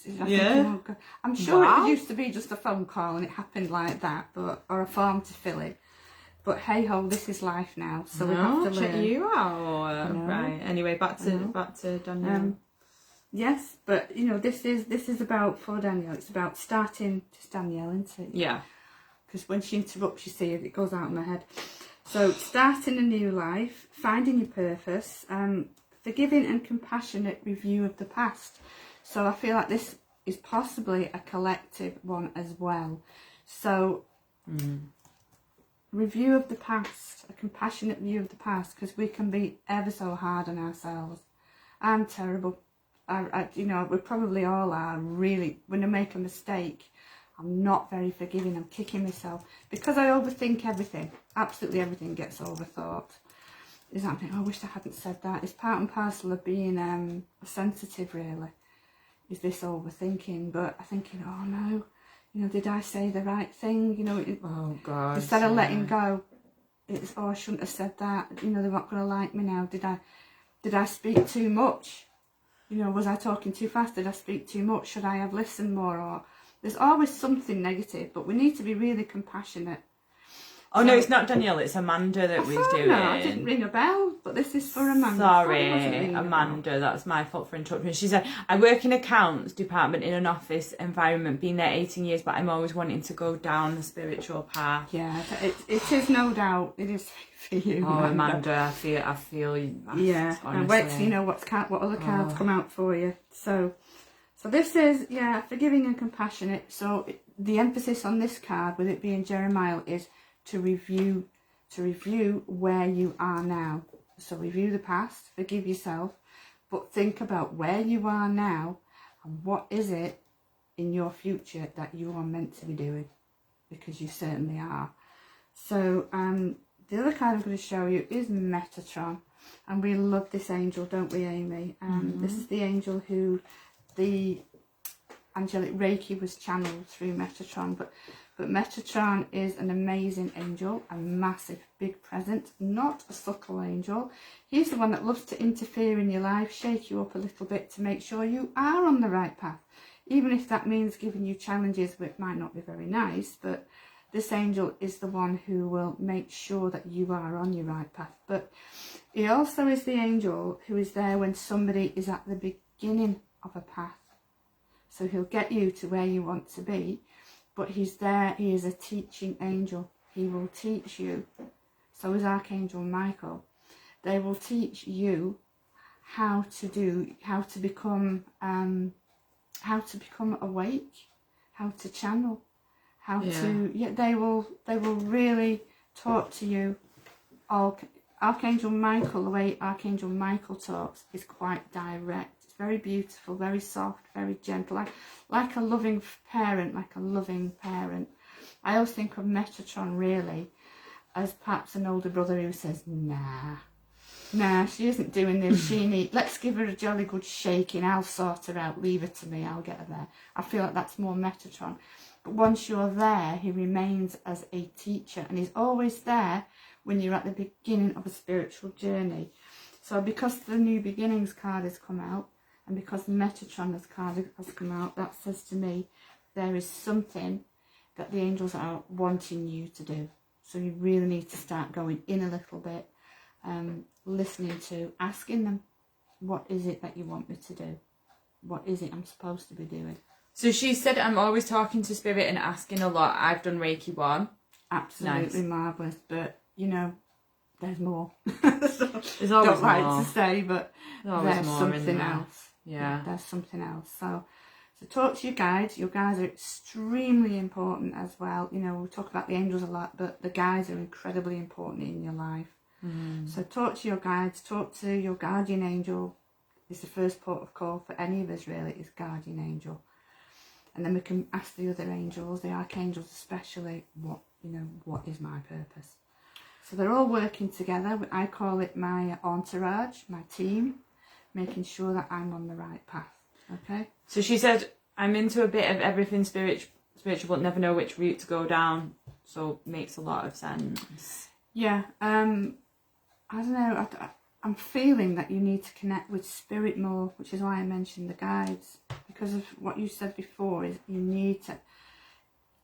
I'm sure it used to be just a phone call and it happened like that, or a form to fill in. But hey ho, this is life now, so we have to learn. Check you out. Right. Anyway, back to Danielle. Yes, but you know, this is about, for Danielle, it's about starting, just Danielle, isn't it? Yeah. Because when she interrupts, you see it goes out of my head. So starting a new life, finding your purpose, forgiving and compassionate review of the past. So I feel like this is possibly a collective one as well. So review of the past, a compassionate view of the past, because we can be ever so hard on ourselves. I'm terrible. You know, we probably all are. Really, when I make a mistake, I'm not very forgiving. I'm kicking myself because I overthink everything. Absolutely everything gets overthought. Is that oh, I wish I hadn't said that. It's part and parcel of being sensitive, really. Is this overthinking? But I'm thinking, oh no, you know, did I say the right thing? You know, oh God. Instead of letting go, it's, oh, I shouldn't have said that, you know, they're not going to like me now. Did I speak too much? You know, was I talking too fast? Did I speak too much? Should I have listened more? Or there's always something negative, but we need to be really compassionate. Oh, no, it's not Danielle, it's Amanda that we're doing. No, I didn't ring a bell, but this is for Amanda. Sorry, Amanda, that's my fault for interrupting. She said, I work in accounts department in an office environment, been there 18 years, but I'm always wanting to go down the spiritual path. Yeah, it is no doubt. It is for you, Oh, Amanda, I feel yeah, honestly. And wait till you know what other cards come out for you. So this is, yeah, forgiving and compassionate. So the emphasis on this card, with it being Jeremiah, is to review where you are now. So review the past, forgive yourself, but think about where you are now and what is it in your future that you are meant to be doing, because you certainly are. So the other card I'm going to show you is Metatron, and we love this angel, don't we, Amy? This is the angel who the Angelic Reiki was channeled through Metatron, but Metatron is an amazing angel, a massive, big presence, not a subtle angel. He's the one that loves to interfere in your life, shake you up a little bit to make sure you are on the right path, even if that means giving you challenges which might not be very nice. But this angel is the one who will make sure that you are on your right path. But he also is the angel who is there when somebody is at the beginning of a path. So he'll get you to where you want to be, but he's there, he is a teaching angel. He will teach you. So is Archangel Michael. They will teach you how to become awake, how to channel, they will really talk to you. Archangel Michael, the way Archangel Michael talks is quite direct. It's very beautiful, very soft, very gentle, like a loving parent, I always think of Metatron really as perhaps an older brother who says, nah, she isn't doing this, let's give her a jolly good shaking, I'll sort her out, leave her to me, I'll get her there. I feel like that's more Metatron. But once you're there, he remains as a teacher, and he's always there when you're at the beginning of a spiritual journey. So because the New Beginnings card has come out, and because the Metatron card has come out, that says to me there is something that the angels are wanting you to do. So you really need to start going in a little bit, listening to, asking them, what is it that you want me to do? What is it I'm supposed to be doing? So she said, I'm always talking to Spirit and asking a lot. I've done Reiki 1. Absolutely nice. Marvellous. But, you know, there's more. So, there's always don't like more to say, but there's something else. Yeah, there's something else. So talk to your guides. Your guides are extremely important as well. You know, we talk about the angels a lot, but the guides are incredibly important in your life. So talk to your guides, talk to your guardian angel. It's the first port of call for any of us, really, is guardian angel. And then we can ask the other angels, the archangels especially, what is my purpose? So they're all working together. I call it my entourage, my team, making sure that I'm on the right path. Okay. So she said, I'm into a bit of everything spiritual, but never know which route to go down. So makes a lot of sense. Yeah. I don't know. I'm feeling that you need to connect with spirit more, which is why I mentioned the guides, because of what you said before. Is you need to,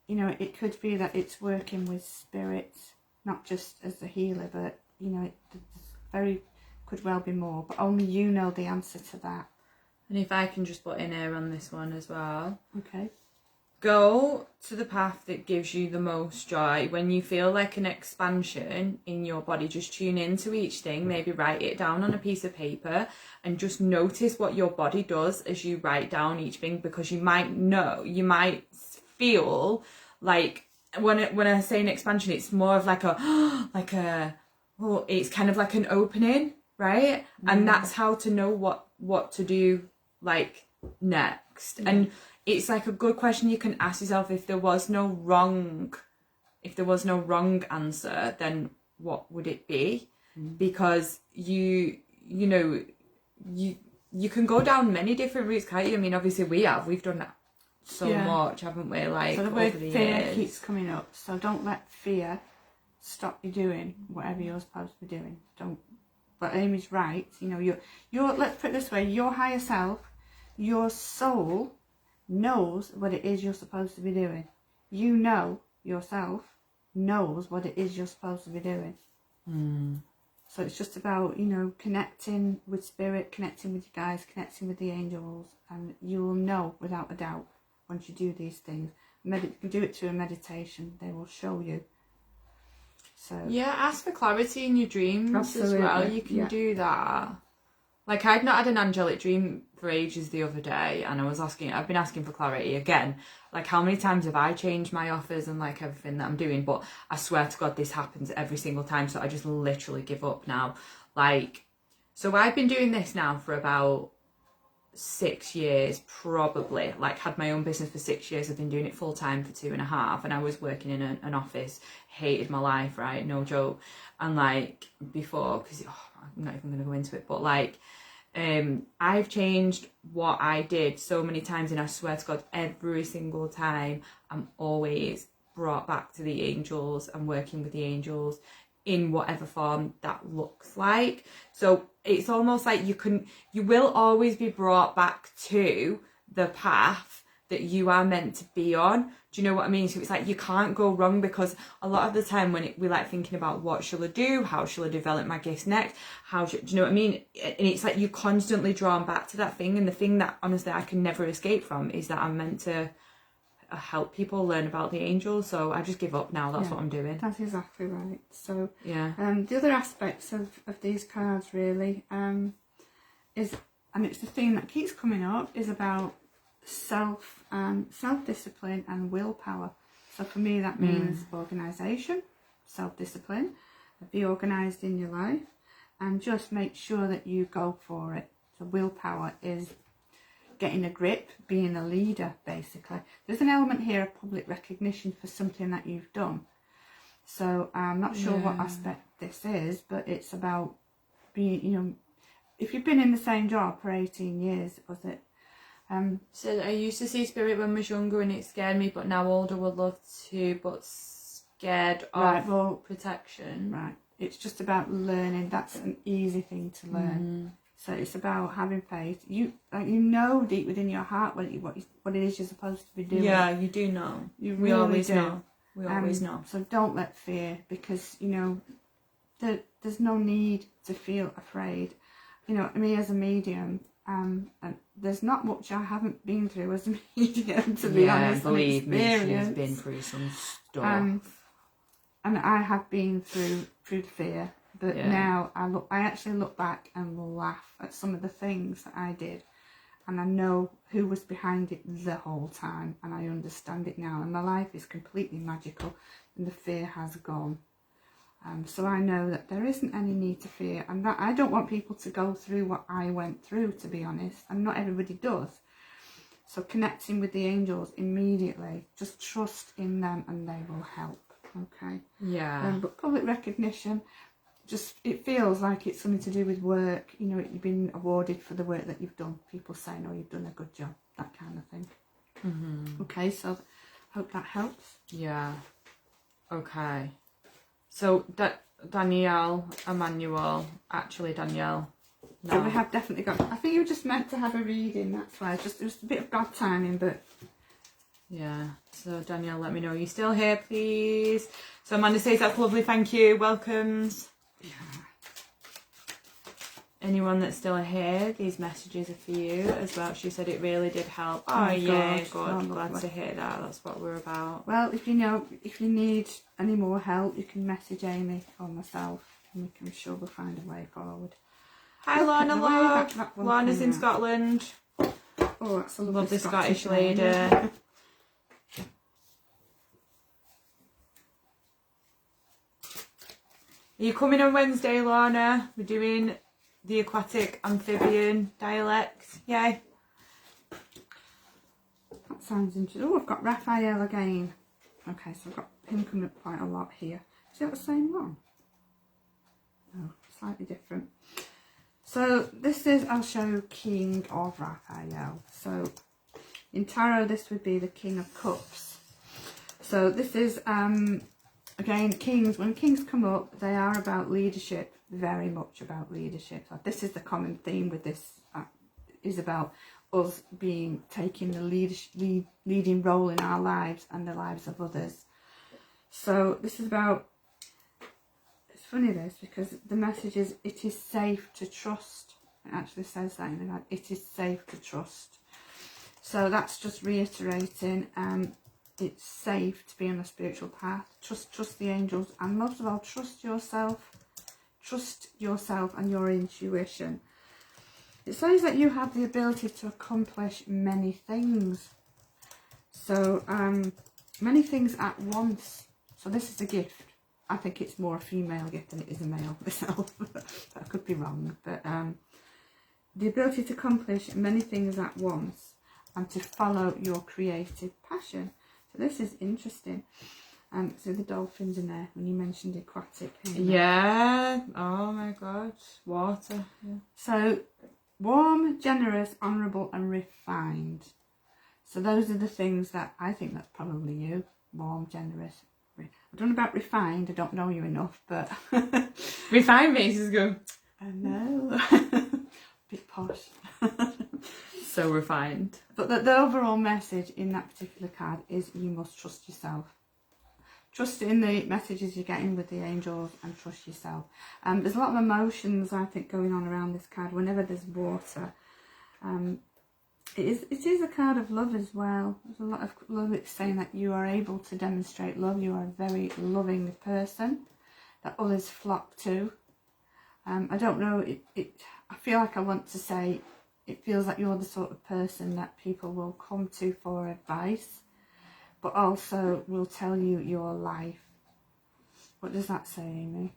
you know, it could be that it's working with spirits, not just as a healer, but you know, it could well be more, but only you know the answer to that. And if I can just put in here on this one as well. Okay. Go to the path that gives you the most joy. When you feel like an expansion in your body, just tune into each thing, maybe write it down on a piece of paper and just notice what your body does as you write down each thing, because you might feel like when I say an expansion, it's more of it's kind of like an opening, right? And that's how to know what to do like next. And it's like a good question you can ask yourself. If there was no wrong answer, then what would it be? Because you can go down many different routes, can't you? I mean, obviously we've done that so much, haven't we? Like, so the word fear keeps coming up. So don't let fear stop you doing whatever you're supposed to be doing. Don't. But Amy's right. You know, your let's put it this way: your higher self, your soul, knows what it is you're supposed to be doing. You know yourself knows what it is you're supposed to be doing. So it's just about, you know, connecting with spirit, connecting with you guys, connecting with the angels, and you will know without a doubt once you do these things. You can do it through a meditation. They will show you. So yeah, ask for clarity in your dreams. Absolutely. As well. You can do that. Like, I'd not had an angelic dream for ages the other day, and I've been asking for clarity again. Like, how many times have I changed my offers and like everything that I'm doing? But I swear to God, this happens every single time. So I just literally give up now. Like, so I've been doing this now for about 6 years, probably. Like, had my own business for 6 years. I've been doing it full time for 2.5, and I was working in an office. Hated my life, right? No joke. And like before, because I'm not even going to go into it, but like, I've changed what I did so many times, and I swear to God, every single time I'm always brought back to the angels and working with the angels in whatever form that looks like. So it's almost like you will always be brought back to the path that you are meant to be on. Do you know what I mean? So it's like you can't go wrong, because a lot of the time when we like thinking about what shall I do, how shall I develop my gifts next, do you know what I mean? And it's like you're constantly drawn back to that thing, and the thing that honestly I can never escape from is that I'm meant to help people learn about the angels. So I just give up now. That's what I'm doing. That's exactly right. So yeah, the other aspects of these cards really is, and it's the thing that keeps coming up, is about self-discipline and willpower. So for me that means organisation, self-discipline, be organised in your life, and just make sure that you go for it. So willpower is getting a grip, being a leader basically. There's an element here of public recognition for something that you've done. So I'm not sure what aspect this is, but it's about being, you know, if you've been in the same job for 18 years, was it? So I used to see spirit when I was younger and it scared me, but now older would love to, but scared of protection. Right. It's just about learning. That's an easy thing to learn. So it's about having faith. You know deep within your heart what it is you're supposed to be doing. Yeah, you do know. We always know. We always know. So don't let fear, because you know there's no need to feel afraid. You know, me as a medium, and there's not much I haven't been through as a medium, to be honest. Believe me, she's been through some stuff. And I have been through fear, but now I actually look back and laugh at some of the things that I did, and I know who was behind it the whole time, and I understand it now, and my life is completely magical, and the fear has gone. So I know that there isn't any need to fear, and that I don't want people to go through what I went through, to be honest, and not everybody does. So connecting with the angels immediately, just trust in them and they will help. Okay. Yeah. But public recognition, just it feels like it's something to do with work. You know, you've been awarded for the work that you've done. People saying, "Oh, you've done a good job," that kind of thing. Okay, so hope that helps. Yeah. Okay. So Danielle, Emmanuel, actually Danielle. No. So we have definitely got. I think you were just meant to have a reading. That's why. It was a bit of bad timing, but. Yeah, so Danielle, let me know you're still here, please. So Amanda says that's lovely, thank you, welcomes. Yeah. Anyone that's still here, these messages are for you as well. She said it really did help. Oh yeah, good, glad to hear that, that's what we're about. Well, if you need any more help, you can message Amy or myself, and I'm sure we'll find a way forward. Hi Lorna, love. Lorna's in Scotland. Oh, that's a lovely Scottish lady. Are you coming on Wednesday, Lorna? We're doing the aquatic amphibian dialect. Yay. That sounds interesting. Oh, I've got Raphael again. Okay, so I've got him coming up quite a lot here. Is that the same one? No, slightly different. So this is, I'll show King of Raphael. So in tarot, this would be the King of Cups. So this is again, kings, when kings come up, they are about leadership, very much about leadership. So this is the common theme with this, is about us taking the leading role in our lives and the lives of others. So this is about, it's funny this, because the message is, it is safe to trust. It actually says that in the guide, it is safe to trust. So that's just reiterating, it's safe to be on a spiritual path. Trust the angels, and most of all, trust yourself and your intuition. It says that you have the ability to accomplish many things. So many things at once. So this is a gift. I think it's more a female gift than it is a male myself. I could be wrong, but the ability to accomplish many things at once and to follow your creative passion. So this is interesting. So the dolphins in there, when you mentioned aquatic. Yeah. Oh my God. Water. Yeah. So warm, generous, honourable and refined. So those are the things that I think that's probably you. Warm, generous. I don't know about refined. I don't know you enough, but Refined makes us go, I know. Bit posh. so refined. But the overall message in that particular card is you must trust yourself. Trust in the messages you're getting with the angels and trust yourself. There's a lot of emotions, I think, going on around this card whenever there's water. It is a card of love as well. There's a lot of love. It's saying that you are able to demonstrate love. You are a very loving person that others flock to. I don't know, I feel like I want to say it feels like you're the sort of person that people will come to for advice, but also will tell you your life. What does that say, Amy?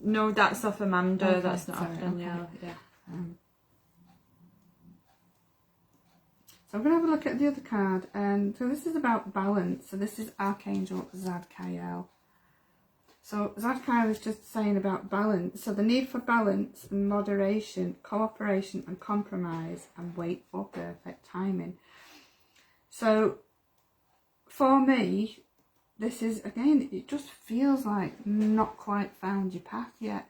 No, that's off Amanda. Okay, that's not sorry, off Danielle. okay. Yeah. So I'm going to have a look at the other card. So this is about balance. So this is Archangel Zadkiel. So Zadkiel is just saying about balance. So the need for balance and moderation, cooperation and compromise, and wait for perfect timing. So for me, this is, again, it just feels like not quite found your path yet.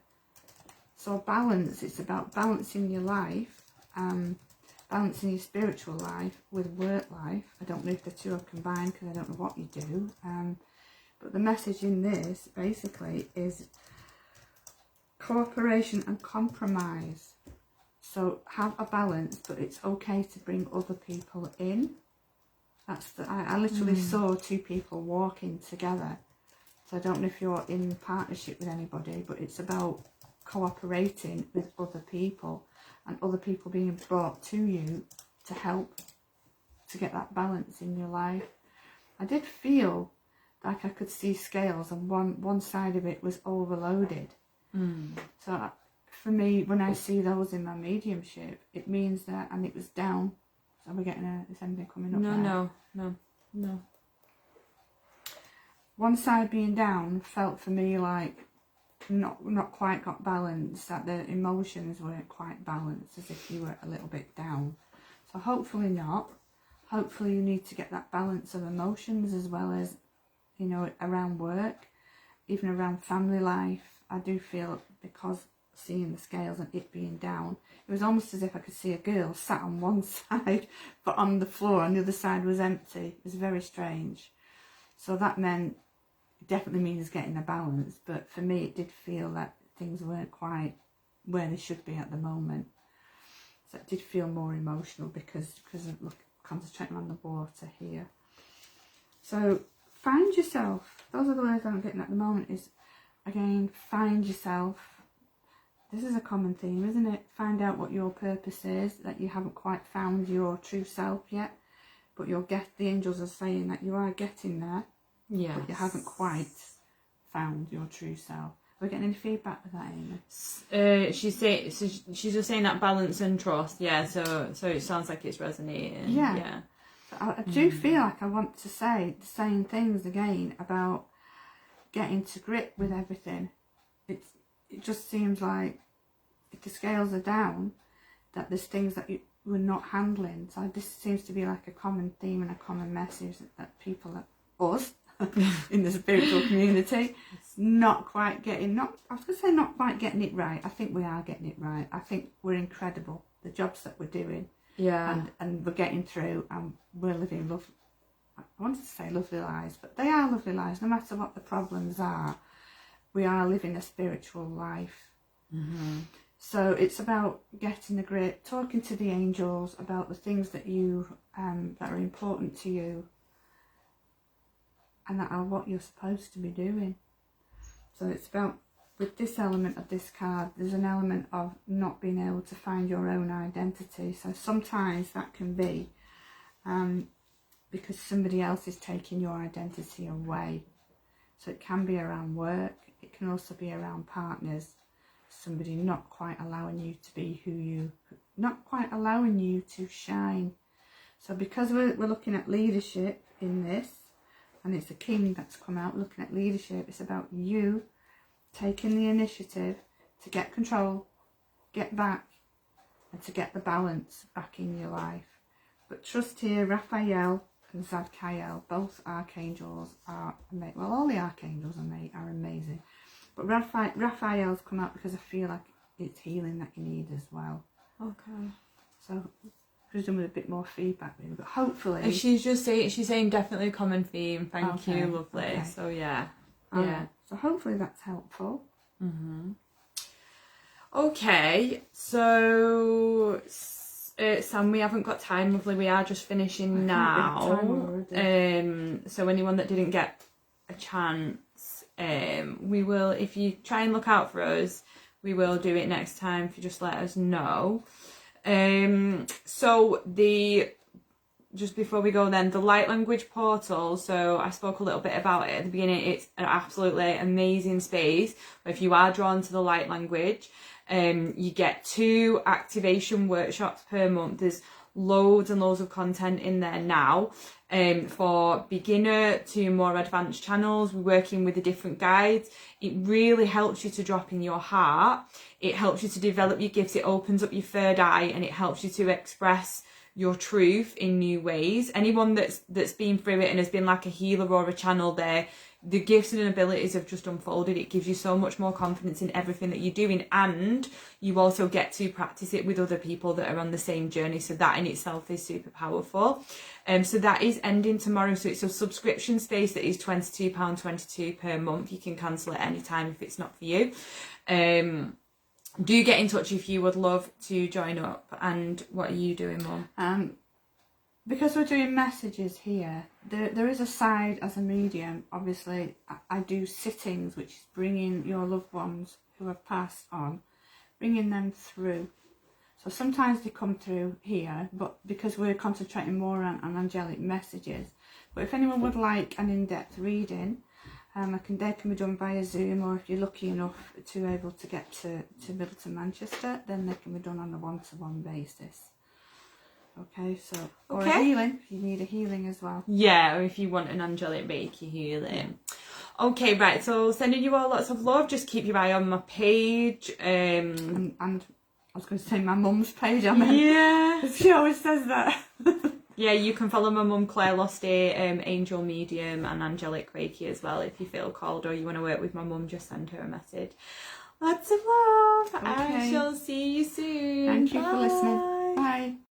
So balance, it's about balancing your life, balancing your spiritual life with work life. I don't know if the two are combined because I don't know what you do. But the message in this basically is cooperation and compromise. So have a balance, but it's okay to bring other people in. That's I literally saw two people walking together. So I don't know if you're in partnership with anybody, but it's about cooperating with other people and other people being brought to you to help to get that balance in your life. I did feel like I could see scales and one side of it was overloaded. So for me, when I see those in my mediumship, it means that, and it was down. So we're getting is anything coming up there? No. One side being down felt for me like not quite got balanced, that the emotions weren't quite balanced, as if you were a little bit down. So hopefully not. Hopefully you need to get that balance of emotions, as well as, you know, around work, even around family life. I do feel, because seeing the scales and it being down, it was almost as if I could see a girl sat on one side but on the floor and the other side was empty. It was very strange. So that meant, it definitely means getting a balance, but for me it did feel that things weren't quite where they should be at the moment. So it did feel more emotional because of concentrating on the water here. So find yourself. Those are the words I'm getting at the moment, is, again, find yourself. This is a common theme, isn't it? Find out what your purpose is, that you haven't quite found your true self yet, but the angels are saying that you are getting there, but you haven't quite found your true self. Are we getting any feedback with that, Amy? She's just saying that balance and trust, so it sounds like it's resonating. Yeah. So I do feel like I want to say the same things again about getting to grip with everything. It just seems like if the scales are down, that there's things that we're not handling. So this seems to be like a common theme and a common message that people, us, in the spiritual community. Not quite getting it right. I think we are getting it right. I think we're incredible. The jobs that we're doing. Yeah. And we're getting through, and we're living I wanted to say lovely lives, but they are lovely lives. No matter what the problems are, we are living a spiritual life. Mm-hmm. So it's about getting the grip, talking to the angels about the things that you that are important to you, and that are what you're supposed to be doing. So it's about, with this element of this card, there's an element of not being able to find your own identity. So sometimes that can be because somebody else is taking your identity away. So it can be around work. It can also be around partners. Somebody not quite allowing you to be not quite allowing you to shine. So because we're looking at leadership in this, and it's a king that's come out looking at leadership, it's about you taking the initiative to get control, get back, and to get the balance back in your life. But trust here, Raphael and Zadkiel, both archangels are amazing. Well, all the archangels are amazing. But Raphael's come out because I feel like it's healing that you need as well. Okay. So presumably a bit more feedback maybe, but hopefully. And she's saying definitely a common theme. Thank you, lovely. Okay. So yeah. So hopefully that's helpful. Mm-hmm. Okay, so Sam, we haven't got time, lovely. We are just finishing now. So anyone that didn't get a chance, we will, if you try and look out for us, we will do it next time if you just let us know. So just before we go then, the light language portal, so I spoke a little bit about it at the beginning. It's an absolutely amazing space. If you are drawn to the light language, you get 2 activation workshops per month. There's loads and loads of content in there now. For beginner to more advanced channels, we're working with the different guides. It really helps you to drop in your heart. It helps you to develop your gifts. It opens up your third eye, and it helps you to express your truth in new ways. Anyone that's been through it and has been like a healer or a channel there, the gifts and abilities have just unfolded. It gives you so much more confidence in everything that you're doing, and you also get to practice it with other people that are on the same journey. So that in itself is super powerful. So that is ending tomorrow. So it's a subscription space that is £22.22 per month. You can cancel at any time if it's not for you. Do get in touch if you would love to join up. And what are you doing, Mum? Because we're doing messages here, there is a side as a medium. Obviously, I do sittings, which is bringing your loved ones who have passed on, bringing them through. So sometimes they come through here, but because we're concentrating more on angelic messages. But if anyone would like an in-depth reading, they can be done via Zoom, or if you're lucky enough to able to get to Middleton, Manchester, then they can be done on a one-to-one basis. Okay, so or a healing, if you need a healing as well. Yeah, or if you want an angelic Reiki healing. Okay, right, so sending you all lots of love. Just keep your eye on my page. And I was going to say my mum's page, yeah. She always says that. Yeah, you can follow my mum, Clare Losty, Angel Medium and Angelic Reiki as well if you feel called or you want to work with my mum, just send her a message. Lots of love. Okay. I shall see you soon. Thank you for listening. Bye.